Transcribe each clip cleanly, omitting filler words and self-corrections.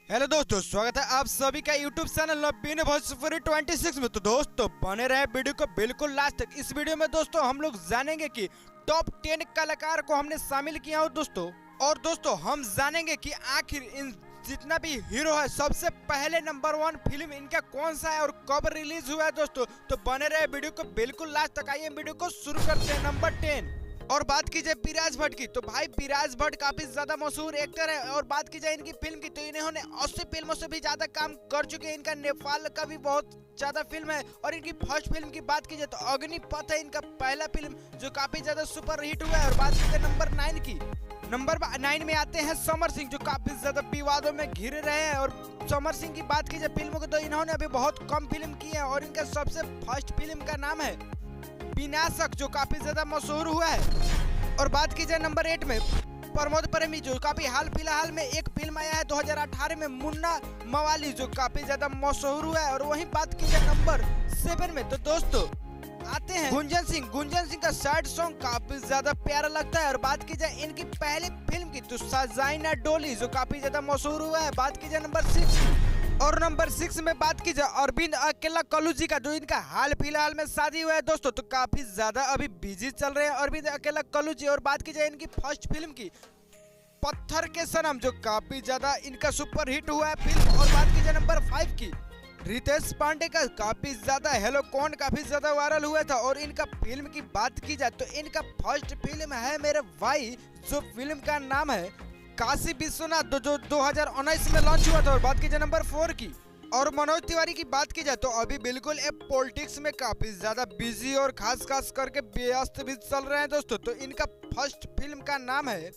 Hello दोस्तों, स्वागत है आप सभी का यूट्यूब चैनल नवीन भोजपुरी 26 में। तो दोस्तों बने रहे वीडियो को बिल्कुल लास्ट तक। इस वीडियो में दोस्तों हम लोग जानेंगे कि टॉप 10 कलाकार को हमने शामिल किया हो दोस्तों। और दोस्तों हम जानेंगे कि आखिर इन जितना भी हीरो है सबसे पहले नंबर 1 फिल्म इनका कौन सा है और कब रिलीज हुआ है दोस्तों। तो बने रहे वीडियो को बिल्कुल लास्ट तक। आइए वीडियो को शुरू करते हैं। नंबर 10 और बात की जाए बिराज भट्ट की, तो भाई बिराज भट्ट काफी ज्यादा मशहूर एक्टर है। और बात की जाए इनकी फिल्म की, तो इन्होंने 80 फिल्मों से भी ज्यादा काम कर चुके हैं। इनका नेपाल का भी बहुत ज्यादा फिल्म है। और इनकी फर्स्ट फिल्म की बात की जाए तो अग्निपथ है इनका पहला फिल्म, जो काफी ज्यादा सुपर हिट हुआ है। और बात की जाए नंबर 9 की, नंबर 9 में आते हैं समर सिंह, जो काफी ज्यादा विवादों में घिरे रहे हैं। और समर सिंह की बात की जाए फिल्मों की, तो इन्होंने अभी बहुत कम फिल्म की है। और इनका सबसे फर्स्ट फिल्म का नाम है विनाशक, जो काफी ज्यादा मशहूर हुआ है। और बात की जाए नंबर 8 में प्रमोद प्रेमी, जो काफी हाल फिलहाल में एक फिल्म आया है 2018 में मुन्ना मवाली, जो काफी ज्यादा मशहूर हुआ है। और वहीं बात की जाए नंबर 7 में, तो दोस्तों आते हैं गुंजन सिंह का सैड सॉन्ग काफी ज्यादा प्यारा लगता है। और बात की जाए इनकी पहली फिल्म की, तो सजाइना डोली, जो काफी ज्यादा मशहूर हुआ है। बात की जाए नंबर 6 और नंबर 6 में बात की जाए अरविंद अकेला कल्लू जी का, जो इनका हाल फिलहाल में शादी हुआ है दोस्तों। तो काफी ज्यादा अभी बिजी चल रहे हैं अरविंद अकेला कल्लू जी। और बात की जाए इनकी फर्स्ट फिल्म की पत्थर के सनम, जो काफी ज्यादा इनका सुपर हिट हुआ है फिल्म। और बात की जाए नंबर 5 की रितेश पांडे का, काफी ज्यादा हेलो कौन काफी ज्यादा वायरल हुआ था। और इनका फिल्म की बात की जाए तो इनका फर्स्ट फिल्म है मेरे भाई, जो फिल्म का नाम है काशी विश्वनाथ, जो 2019 में लॉन्च हुआ था। और बात की जाए नंबर 4 की और मनोज तिवारी की बात की जाए तो अभी बिल्कुल पॉलिटिक्स में काफी ज्यादा बिजी और खास करके व्यस्त भी चल रहे हैं दोस्तों। तो इनका फर्स्ट फिल्म का नाम है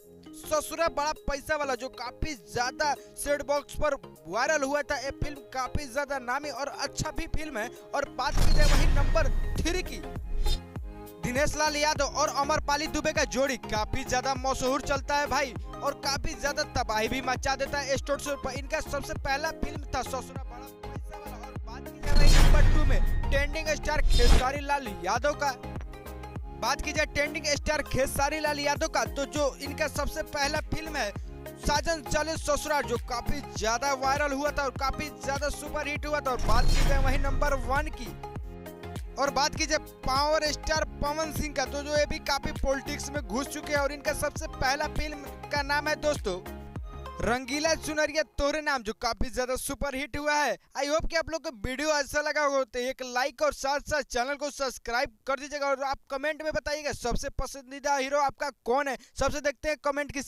ससुरा बड़ा पैसा वाला, जो काफी ज्यादा सेट बॉक्स पर वायरल हुआ था। ये फिल्म काफी ज्यादा नामी और अच्छा भी फिल्म है। और बात की जाए वही नंबर 3 की दिनेश लाल यादव और अमरपाली दुबे का जोड़ी काफी ज्यादा मशहूर चलता है भाई। और काफी ज्यादा तबाही भी मचा देता है स्टोर पर। इनका सबसे पहला फिल्म था ससुरा बड़ा पैसा वाला। और बात की जाए वही नंबर 2 में ट्रेंडिंग स्टार खेसारी लाल यादव का, बात की जाए ट्रेंडिंग स्टार खेसारी लाल यादव का, तो जो इनका सबसे पहला फिल्म है साजन चले ससुराल, जो काफी ज्यादा वायरल हुआ था और काफी ज्यादा सुपर हिट हुआ था। और बात की जाए वही नंबर 1 की और बात की जाए पावर स्टार पवन सिंह का, तो जो ये भी काफी पॉलिटिक्स में घुस चुके हैं। और इनका सबसे पहला फिल्म का नाम है दोस्तों रंगीला चुनरिया तोरे नाम, जो काफी ज्यादा सुपर हिट हुआ है। आई होप कि आप लोग को वीडियो अच्छा लगा हो, तो एक लाइक और साथ साथ चैनल को सब्सक्राइब कर दीजिएगा। और आप कमेंट में बताइएगा सबसे पसंदीदा हीरो आपका कौन है। सबसे देखते हैं कमेंट किस